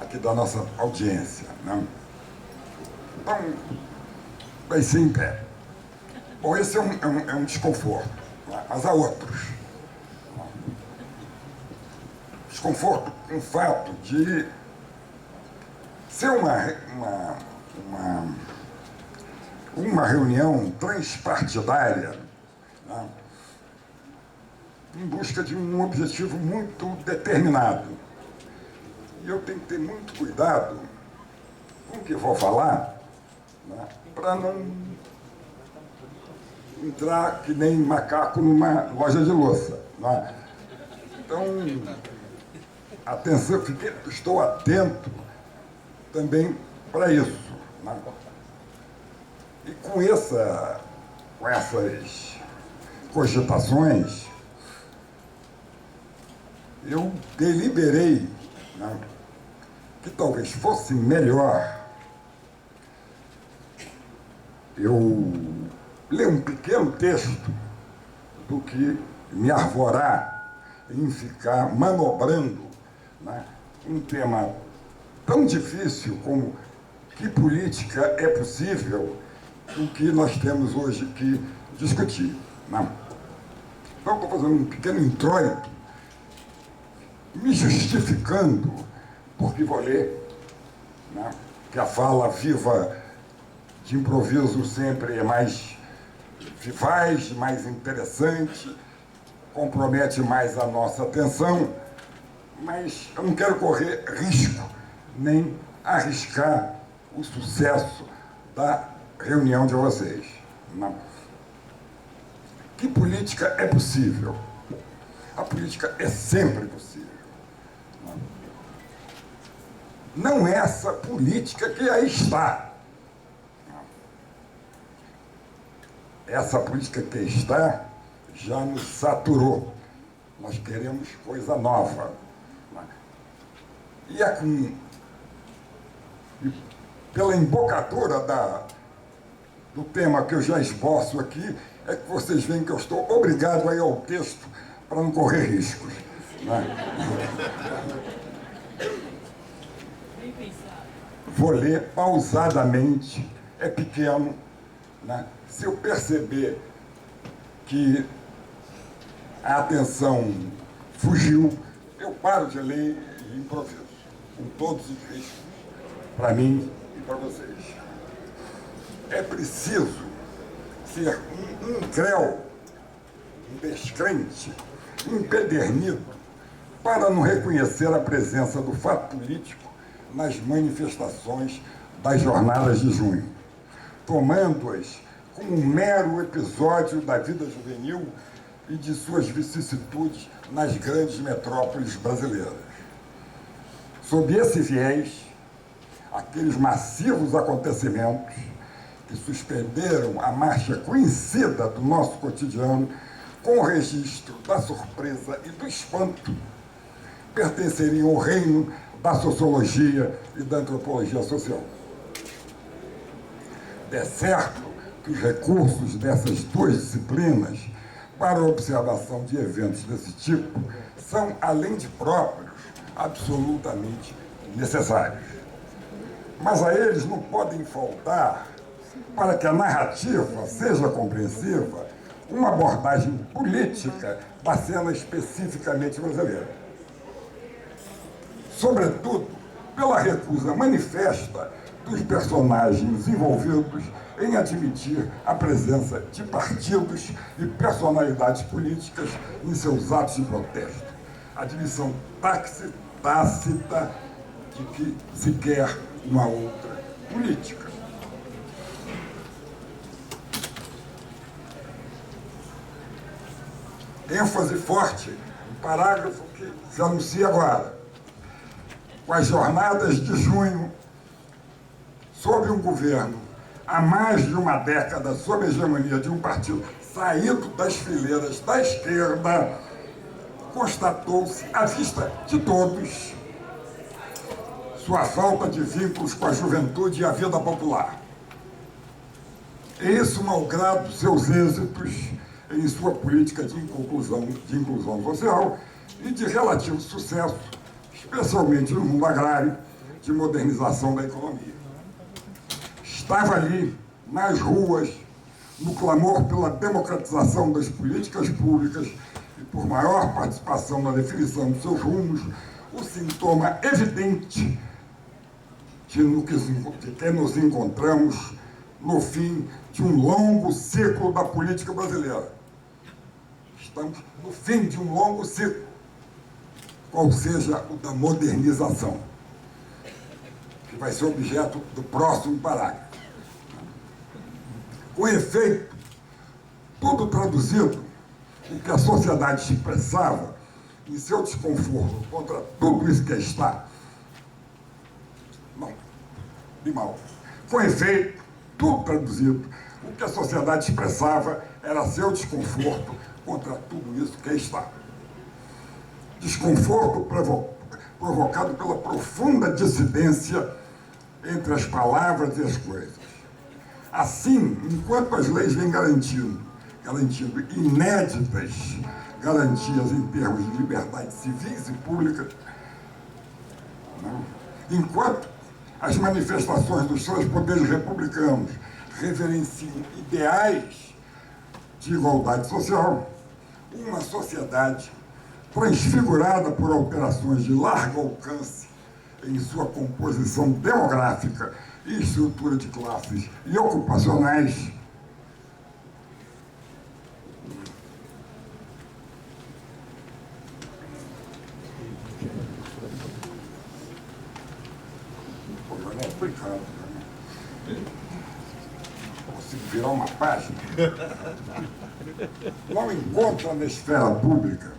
aqui da nossa audiência, né? Então, vai ser em pé. Bom, esse é um desconforto, né? Mas há outros. Desconforto com o fato de ser uma reunião transpartidária, né? Em busca de um objetivo muito determinado. E eu tenho que ter muito cuidado com o que vou falar, né, para não entrar que nem macaco numa loja de louça, né? Então, atenção, estou atento também para isso, né? E com essas cogitações, eu deliberei, né, que talvez fosse melhor eu ler um pequeno texto do que me arvorar em ficar manobrando, né, um tema tão difícil como que política é possível, o que nós temos hoje que discutir, né? Então, estou fazendo um pequeno introito, me justificando, porque vou ler, né, que a fala viva de improviso sempre é mais vivaz, mais interessante, compromete mais a nossa atenção, mas eu não quero correr risco, nem arriscar o sucesso da reunião de vocês. Não. Que política é possível? A política é sempre possível. Não é essa política que aí está. Essa política que está já nos saturou. Nós queremos coisa nova. E pela embocadura do tema que eu já esboço aqui, é que vocês veem que eu estou obrigado a ir ao texto para não correr riscos, né? Vou ler pausadamente, é pequeno, né? Se eu perceber que a atenção fugiu, eu paro de ler e improviso, com todos os riscos, para mim e para vocês. É preciso ser um incréu, um descrente, empedernido, para não reconhecer a presença do fato político nas manifestações das jornadas de junho, tomando-as como um mero episódio da vida juvenil e de suas vicissitudes nas grandes metrópoles brasileiras. Sob esse viés, aqueles massivos acontecimentos que suspenderam a marcha conhecida do nosso cotidiano com o registro da surpresa e do espanto, pertenceriam ao reino da sociologia e da antropologia social. É certo que os recursos dessas duas disciplinas para a observação de eventos desse tipo são, além de próprios, absolutamente necessários. Mas a eles não podem faltar, para que a narrativa seja compreensiva, uma abordagem política da cena especificamente brasileira. Sobretudo, pela recusa manifesta dos personagens envolvidos em admitir a presença de partidos e personalidades políticas em seus atos de protesto. Admissão tácita de que se quer uma outra política. ênfase forte no parágrafo que se anuncia agora. Com as jornadas de junho, sob um governo há mais de uma década sob a hegemonia de um partido saído das fileiras da esquerda, constatou-se à vista de todos sua falta de vínculos com a juventude e a vida popular. E isso malgrado seus êxitos em sua política de inclusão social e de relativo sucesso especialmente no mundo agrário, de modernização da economia. Estava ali, nas ruas, no clamor pela democratização das políticas públicas e por maior participação na definição dos seus rumos, o sintoma evidente de que nos encontramos no fim de um longo ciclo da política brasileira. Estamos no fim de um longo ciclo, qual seja o da modernização, que vai ser objeto do próximo parágrafo. Com efeito, tudo traduzido, o que a sociedade expressava em seu desconforto contra tudo isso que está. Não, de mal. Com efeito, tudo traduzido, o que a sociedade expressava era seu desconforto contra tudo isso que está. Desconforto provocado pela profunda dissidência entre as palavras e as coisas. Assim, enquanto as leis vêm garantindo inéditas garantias em termos de liberdades civis e públicas, enquanto as manifestações dos seus poderes republicanos reverenciam ideais de igualdade social, uma sociedade transfigurada por alterações de largo alcance em sua composição demográfica e estrutura de classes e ocupacionais, consigo virar uma página, não encontra na esfera pública,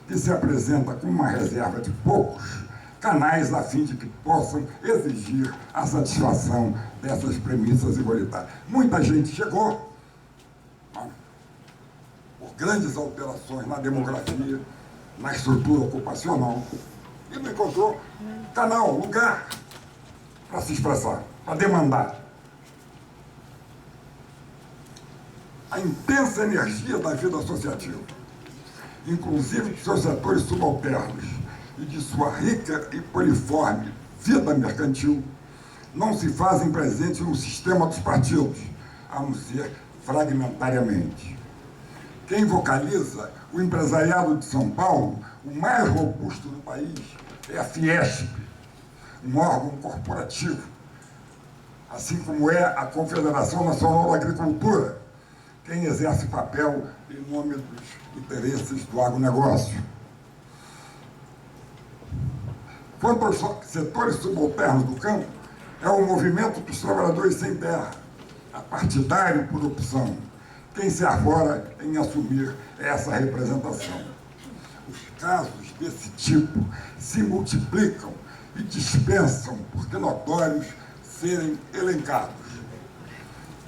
que se apresenta como uma reserva de poucos, canais a fim de que possam exigir a satisfação dessas premissas igualitárias. Muita gente chegou, por grandes alterações na demografia, na estrutura ocupacional, e não encontrou canal, lugar para se expressar, para demandar. A intensa energia da vida associativa, inclusive de seus setores subalternos e de sua rica e poliforme vida mercantil, não se fazem presentes no sistema dos partidos, a não ser fragmentariamente. Quem vocaliza o empresariado de São Paulo, o mais robusto do país, é a Fiesp, um órgão corporativo, assim como é a Confederação Nacional da Agricultura, quem exerce papel em nome dos interesses do agronegócio. Quanto aos setores subalternos do campo, é o movimento dos trabalhadores sem terra, apartidário por opção, quem se arvora em assumir essa representação. Os casos desse tipo se multiplicam e dispensam, porque notórios, serem elencados.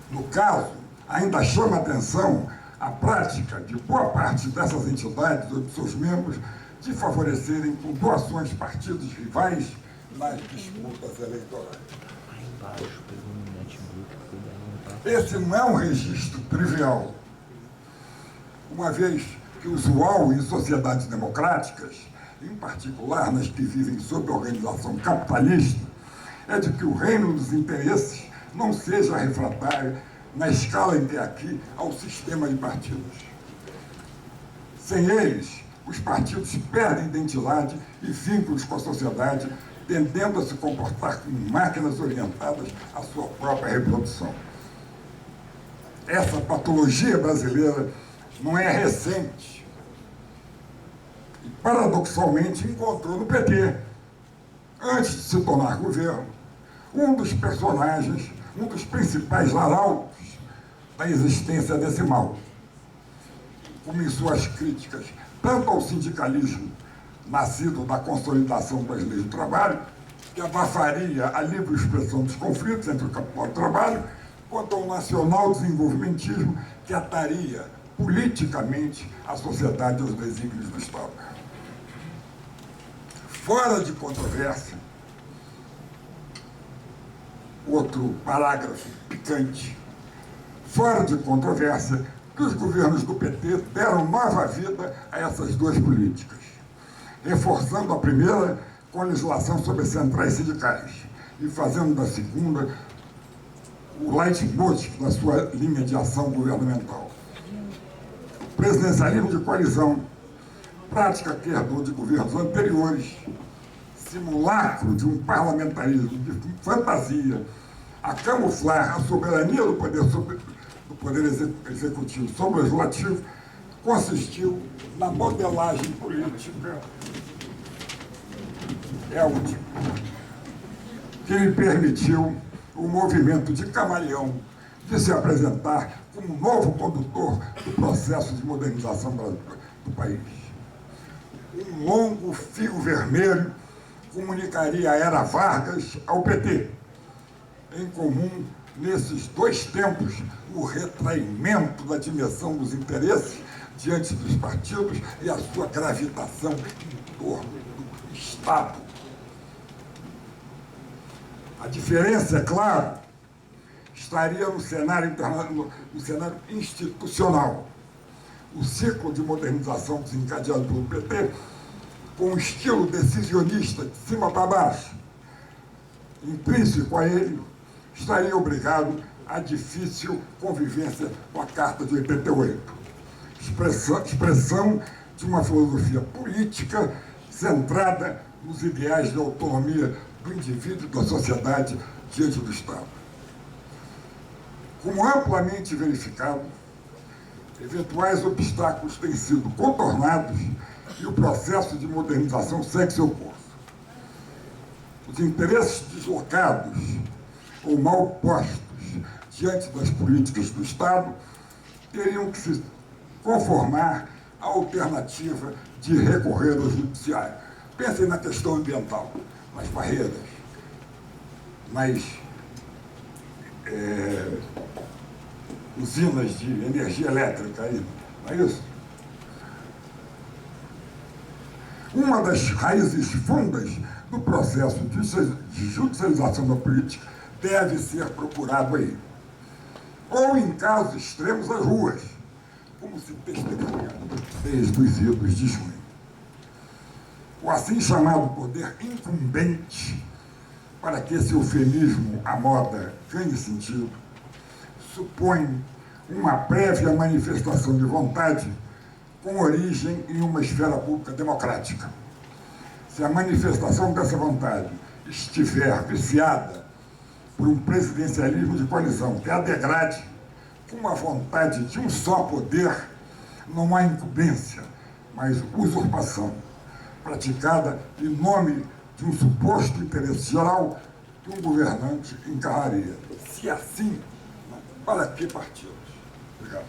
No caso, ainda chama atenção a prática de boa parte dessas entidades ou de seus membros de favorecerem com doações partidos rivais nas disputas eleitorais. Esse não é um registro trivial, uma vez que o usual em sociedades democráticas, em particular nas que vivem sob organização capitalista, é de que o reino dos interesses não seja refratário na escala em que aqui ao sistema de partidos. Sem eles, os partidos perdem identidade e vínculos com a sociedade, tendendo a se comportar como máquinas orientadas à sua própria reprodução. Essa patologia brasileira não é recente e, paradoxalmente, encontrou no PT, antes de se tornar governo, um dos personagens, um dos principais arautos da existência desse mal, como em suas críticas tanto ao sindicalismo nascido da consolidação das leis do trabalho, que abafaria a livre expressão dos conflitos entre o capital e o trabalho, quanto ao nacional desenvolvimentismo, que ataria politicamente a sociedade aos desígnios do Estado. Fora de controvérsia, outro parágrafo picante, fora de controvérsia, que os governos do PT deram nova vida a essas duas políticas. reforçando a primeira com a legislação sobre as centrais sindicais e fazendo da segunda o leitmotiv da sua linha de ação governamental. Presidencialismo de coalizão, prática que herdou de governos anteriores, simulacro de um parlamentarismo de fantasia, a camuflar a soberania do poder executivo sobre o legislativo, consistiu na modelagem política que lhe permitiu o movimento de camaleão de se apresentar como novo condutor do processo de modernização do país. Um longo fio vermelho comunicaria a era Vargas ao PT. Em comum, nesses dois tempos, o retraimento da dimensão dos interesses diante dos partidos e a sua gravitação em torno do Estado. A diferença, é claro, estaria no cenário institucional. O ciclo de modernização desencadeado pelo PT, com um estilo decisionista de cima para baixo, intrínseco a ele, estaria obrigado à difícil convivência com a Carta de 88, expressão de uma filosofia política centrada nos ideais de autonomia do indivíduo e da sociedade diante do Estado. Como amplamente verificado, eventuais obstáculos têm sido contornados e o processo de modernização segue seu curso. Os interesses deslocados ou mal postos diante das políticas do Estado teriam que se conformar à alternativa de recorrer ao judiciário. Pensem na questão ambiental, nas barreiras, nas usinas de energia elétrica, aí, não é isso? Uma das raízes fundas do processo de judicialização da política deve ser procurado aí. Ou, em casos extremos, as ruas, como se testemunha desde os idos de junho. O assim chamado poder incumbente, para que esse eufemismo à moda ganhe sentido, supõe uma prévia manifestação de vontade com origem em uma esfera pública democrática. Se a manifestação dessa vontade estiver viciada por um presidencialismo de coalizão que a degrade com a vontade de um só poder, não há incumbência, mas usurpação, praticada em nome de um suposto interesse geral que um governante encarraria. Se assim, para que partirmos? Obrigado.